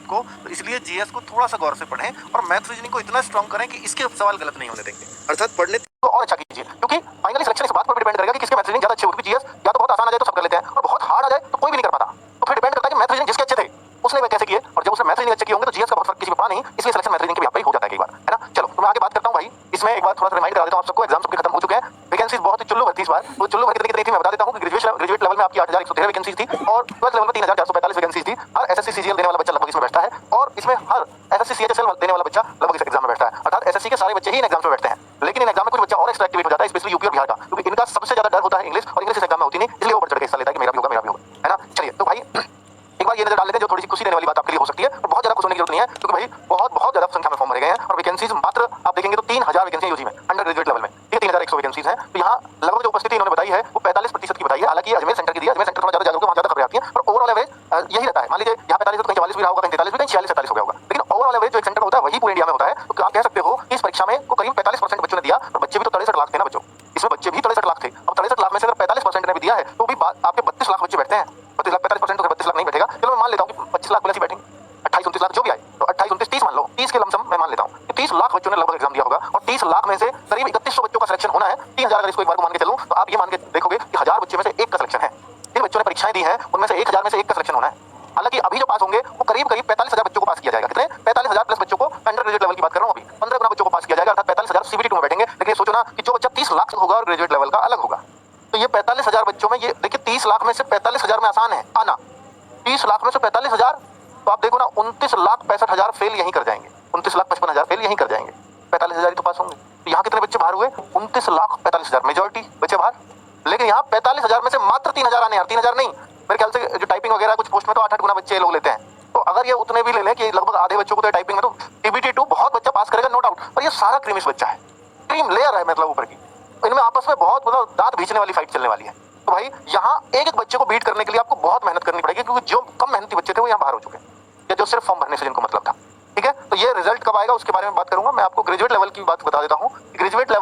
खुद को, तो इसलिए जीएस को थोड़ा सा गौर से पढ़ें और मैथ रीजनिंग को इतना स्ट्रॉन्ग करें कि इसके सवाल गलत नहीं होने देंगे, अर्थात पढ़ने को और अच्छा कीजिए, क्योंकि फाइनली सिलेक्शन इस बात पर डिपेंड करेगा कि किसके मैथ रीजनिंग ज्यादा अच्छे हो। क्योंकि जीएस या तो बहुत आसान आ जाए तो सब कर लेते हैं, और बहुत हार्ड आ जाए तो कोई भी नहीं कर पाता। तो फिर डिपेंड करता है कि मैथ रीजनिंग जिसके अच्छे थे उसने वे कैसे किए, और जब उसने मैथ रीजनिंग अच्छे किए होंगे तो जीएस का बहुत फर्क किसी पे पड़ा नहीं, इसलिए सिलेक्शन मैथ रीजनिंग के भी आप ही हो जाता है कई बार, है ना। चलो तो मैं आगे बात करता हूँ भाई। इसमें एक बार थोड़ा सा रिमाइंड करा देता हूँ आप सबको, एग्जाम सबके खत्म हो चुके हैं, वैकेंसीज बहुत ही चुल्लू भरती इस बार। वो चुल्लू भरती कितनी थी मैं बता देता हूँ कि ग्रेजुएट लेवल में आपकी 8113 वैकेंसीज थी, और ट्वेल्थ लेवल में 3445 वैकेंसीज थी। हर एसएससी सीजीएल देने वाला बच्चा लगभग इसमें बैठता है, और इसमें हर एसएससी सीएचएसएल देने वाला बच्चा लगभग इस एग्जाम में बैठता है, अर्थात एसएससी के सारे बच्चे ही इन एग्जाम में बैठते हैं। लेकिन इन एग्जाम में कुछ बच्चा और एक्स्ट्रा एक्टिवेट हो जाता है, स्पेशली यूपी और बिहार का, क्योंकि इनका सबसे ज्यादा डर होता है इंग्लिश, और इंग्लिश इस एग्जाम में होती नहीं, इसलिए वो बढ़ चढ़ के हिस्सा लेता है कि मेरा भी होगा, है ना। चलिए तो भाई एक बार ये नजर डाल लेते हैं, जो थोड़ी सी खुशी देने वाली बात आपके लिए हो सकती है, और बहुत ज्यादा खुश होने की जरूरत नहीं है, क्योंकि भाई बहुत ज्यादा संख्या में फॉर्म भरे गए हैं, और वैकेंसीज मात्र आप देखेंगे तो 3000 वैकेंसी यूजी में अंडर ग्रेजुएट लेवल में, ये 3100 वैकेंसीज हैं। तो यहाँ लगभग जो उपस्थिति इन्होंने बताई है वो 45% की बताई है। हालांकि अजमेर सेंटर की दी है, अजमेर सेंटर थोड़ा ज्यादा जागरूक है, वहाँ ज्यादा खबरें आती हैं, और ओवरऑल एवरेज यही रहता है। मान लीजिए यहाँ 45 तो कहीं 44 भी रहा होगा, कहीं 43 भी, कहीं 46 47 हो गया होगा, लेकिन ओवरऑल एवरेज जो एक सेंटर होता है वही पूरे इंडिया में होता है। तो आप कह सकते हो कि इस परीक्षा में को करीब 45% बच्चों ने दिया, और बच्चे भी तो 63 लाख थे ना बच्चों, इसमें बच्चे भी 63 लाख थे। अब 63 लाख में से अगर 45% ने भी दिया है तो भी आपके 32 लाख बच्चे बैठते हैं। 32 लाख 45% तो 32 लाख नहीं बैठेगा, चलो मैं मान लेता हूँ कि 25 लाख प्लस ही बैठेंगे, 28 29 लाख जो भी आए, तो 28 29 30 मान लो, 30 के लमसम मैं मान लेता हूँ कि 30 लाख बच्चों ने लगभग एग्जाम दिया होगा, और 30 लाख में से करीब 3100 बच्चों का सिलेक्शन होना है। 3000 अगर इसको एक बार को मान के चलूं तो आप ये मान के देखोगे कि 1000 बच्चे में से एक का सिलेक्शन है। जिन बच्चों ने परीक्षाएं दी हैं उनमें से 1000 में से एक का सिलेक्शन होना है। हालांकि अभी जो पास होंगे वो करीब 45000 बच्चों को पास किया जाएगा। कितने? 45000 प्लस बच्चों को, अंडर ग्रेजुएट लेवल की बात कर रहा हूँ अभी, 15 गुना बच्चों को पास किया जाएगा, अर्थात 45000 सीबीटी 2 में बैठेंगे। लेकिन सोचो ना कि जो बच्चा 30 लाख से होगा और ग्रेजुएट लेवल का अलग होगा, तो ये 45000 बच्चों में, ये देखिए 30 लाख में से 45000 में आसान है आना, 30 लाख में से 45000, तो आप देखो ना 29,65,000 फेल यहीं कर जाएंगे, 29,55,000 फेल यहीं कर जाएंगे, 45,000 ही तो पास होंगे। तो यहाँ कितने बच्चे बाहर हुए? 29,45,000, मेजोरिटी बच्चे बाहर। लेकिन यहाँ 45,000 में से मात्र 3000 आने, यार 3000 नहीं, मेरे ख्याल से जो टाइपिंग वगैरह कुछ पोस्ट में तो 8-8 गुना बच्चे लोग लेते हैं। तो अगर ये उतने भी ले लें कि लगभग आधे बच्चों को तो टाइपिंग में, तो टीबीटी 2 बहुत बच्चा पास करेगा नो डाउट, और ये सारा क्रीमिश बच्चा है, क्रीम लेयर है मतलब ऊपर की, इनमें आपस में बहुत मतलब दांत भींचने वाली फाइट चलने वाली है। तो भाई यहाँ एक एक बच्चे को बीट करने के लिए आपको बहुत मेहनत करनी पड़ेगी, क्योंकि जो कम मेहनती बच्चे थे वो यहाँ बाहर हो चुके हैं, या जो सिर्फ फॉर्म भरने से जिनको मतलब था। ठीक है, तो ये रिजल्ट कब आएगा उसके बारे में बात करूंगा। मैं आपको ग्रेजुएट लेवल की बात बता देता हूँ। ग्रेजुएट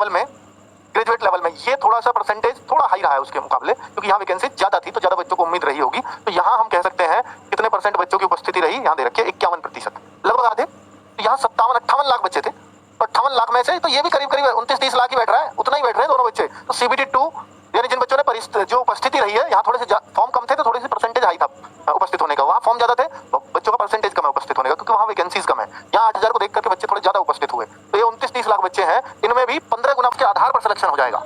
लेवल में ये थोड़ा सा परसेंटेज थोड़ा हाई रहा है उसके मुकाबले, क्योंकि यहाँ वैकेंसी ज्यादा थी तो ज्यादा बच्चों को उम्मीद रही होगी। तो यहाँ हम कह सकते हैं कितने परसेंट बच्चों की उपस्थिति रही, यहाँ दे रखिए 51%, लगभग आधे। तो यहाँ 57-58 लाख बच्चे थे, तो 58 लाख में से तो ये भी करीब 29-30 लाख ही बैठ रहा है, उतना ही बैठ रहे हैं दोनों बच्चे। तो सीबीटी 2 यानी जिन बच्चों ने जो उपस्थिति रही है, यहाँ थोड़े से फॉर्म कम थे तो थोड़ी सी परसेंटेज हाई था उपस्थित होने का, वहाँ फॉर्म ज्यादा थे तो बच्चों का परसेंटेज कम है उपस्थित होने का, क्योंकि वहाँ वैकेंसीज कम है। यहाँ 8000 को देख करके बच्चे थोड़े ज्यादा उपस्थित हुए, तो ये 29-30 लाख बच्चे हैं, इनमें भी 15 गुना के आधार पर सिलेक्शन हो जाएगा,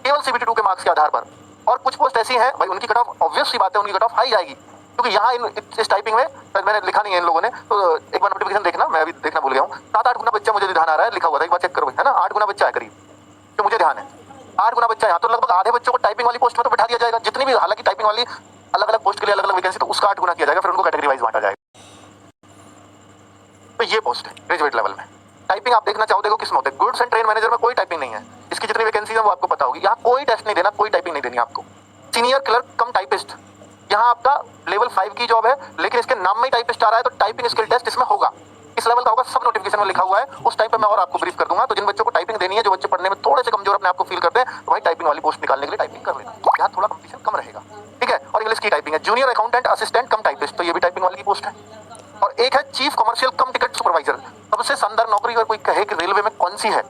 केवल सीबीटी 2 के मार्क्स के आधार पर। और कुछ पोस्ट ऐसी हैं भाई उनकी कट ऑफ, ऑब्वियस सी बात है, उनकी कट ऑफ हाई आएगी, क्योंकि यहाँ इस टाइपिंग में मैंने लिखा नहीं है इन लोगों ने, तो एक बार नोटिफिकेशन देखना, मैं अभी देखना भूल गया हूँ। 7-8 गुना बच्चा मुझे ध्यान आ रहा है, लिखा हुआ था, एक बार चेक करो, है ना, 8 गुना बच्चा है करीब, तो मुझे ध्यान है 8 गुना बच्चा यहाँ, तो लगभग आधे बच्चों को टाइपिंग वाली पोस्ट में तो बैठा दिया जाएगा, जितनी भी, हालांकि टाइपिंग वाली अलग अलग पोस्ट के लिए अलग अलग वैकेंसी, तो उसका 8 गुना किया जाएगा, फिर उनको कैटेगरी वाइज बांटा जाएगा। तो ये पोस्ट है ग्रेजुएट लेवल में। टाइपिंग आप देखना चाहो देखो किसमें होता है, गुड्स एंड ट्रेन मैनेजर में कोई टाइपिंग नहीं है, इसकी जितनी वैकेंसी है वो आपको पता होगी। यहाँ कोई टेस्ट नहीं देना, कोई टाइपिंग नहीं देनी आपको। सीनियर क्लर्क कम टाइपिस्ट, यहाँ आपका लेवल 5 की जॉब है, लेकिन इसके नाम में ही टाइपिस्ट आ रहा है, तो टाइपिंग स्किल टेस्ट इसमें होगा, इस लेवल का होगा, सब नोटिफिकेशन में लिखा हुआ है। उस टाइम पे मैं और आपको ब्रीफ कर दूंगा। तो जिन बच्चों को टाइपिंग देनी है, जो बच्चे पढ़ने में थोड़े से कमजोर अपने आप को फील करते हैं, तो भाई टाइपिंग वाली पोस्ट निकालने के लिए टाइपिंग कर लेना, यहाँ थोड़ा कंपटीशन कम रहेगा। ठीक है, और इंग्लिश की टाइपिंग है, जूनियर अकाउंटेंट असिस्टेंट कम टाइपिस्ट, तो ये भी टाइपिंग वाली की पोस्ट है। और एक है चीफ कमर्शियल कम टिकट सुपरवाइजर, सबसे शानदार नौकरी, अगर कोई कहे कि रेलवे में कौन सी है,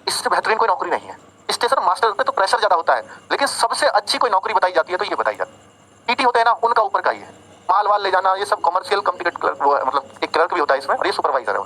इससे बेहतरीन कोई नौकरी नहीं है। स्टेशन मास्टर पे तो प्रेशर ज्यादा होता है, लेकिन सबसे अच्छी कोई नौकरी बताई जाती है तो ये बताई जाती है। टीटी होते हैं ना, उनका ऊपर का ही है, माल वाल ले जाना, ये सब कमर्शियल कम टिकट क्लर्क, वो मतलब एक क्लर्क भी होता है इसमें, और ये सुपरवाइजर है।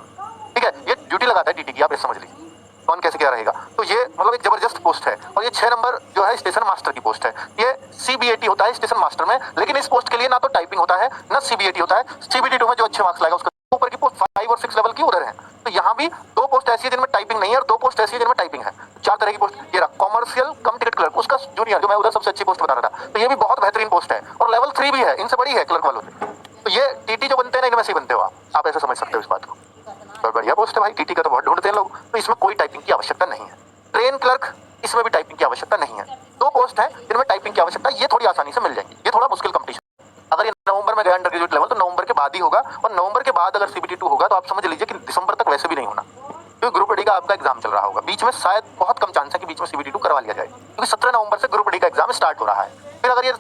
ठीक है, ये ड्यूटी लगाता है टीटी की, आप ये समझ लीजिए कौन कैसे क्या रहेगा। तो ये मतलब एक जबरदस्त पोस्ट है। और ये 6 नंबर जो है स्टेशन मास्टर की पोस्ट है, ये सीबीएटी होता है स्टेशन मास्टर में, लेकिन इस पोस्ट के लिए ना तो टाइपिंग होता है ना सीबीएटी होता है। सीबीटी 2 में जो अच्छे मार्क्स लाएगा उसका ऊपर की पोस्ट 5 और 6 लेवल की उधर है। तो यहाँ भी 2 पोस्ट ऐसी है जिनमें टाइपिंग नहीं है, और 2 पोस्ट ऐसी है जिनमें टाइपिंग है। 4 तरह की पोस्ट, ये रहा कॉमर्शियल कम टिकट क्लर्क, उसका जूनियर, जो मैं उधर सबसे अच्छी पोस्ट बता रहा था, तो ये भी बहुत बेहतरीन पोस्ट है, और लेवल 3 भी है, इनसे बड़ी है क्लर्क वालों से। तो ये टीटी जो बनते हैं ना, इनमें से बनते हो आप ऐसे समझ सकते हो इस बात को। तो बढ़िया पोस्ट है भाई, टीटी का तो बहुत ढूंढते हैं लोग, तो इसमें कोई टाइपिंग की आवश्यकता नहीं है। ट्रेन क्लर्क, इसमें भी टाइपिंग की आवश्यकता नहीं है। 2 पोस्ट है जिनमें टाइपिंग की आवश्यकता, ये थोड़ी आसानी से मिल जाएंगी, ये थोड़ा मुश्किल कंपटीशन। अगर ये नवंबर में गया अंडर ग्रेजुएट लेवल, तो नवंबर के बाद ही होगा, और नवंबर के बाद अगर सीबीटी 2 होगा तो आप समझ लीजिए कि दिसंबर तक वैसे भी नहीं होना, क्योंकि ग्रुप डी का आपका एग्जाम चल रहा होगा। बीच में शायद बहुत कम चांस है कि बीच में सीबीटी 2 करवा लिया जाए, क्योंकि 17 नवंबर से ग्रुप डी का एग्जाम स्टार्ट हो रहा है। फिर अगर ये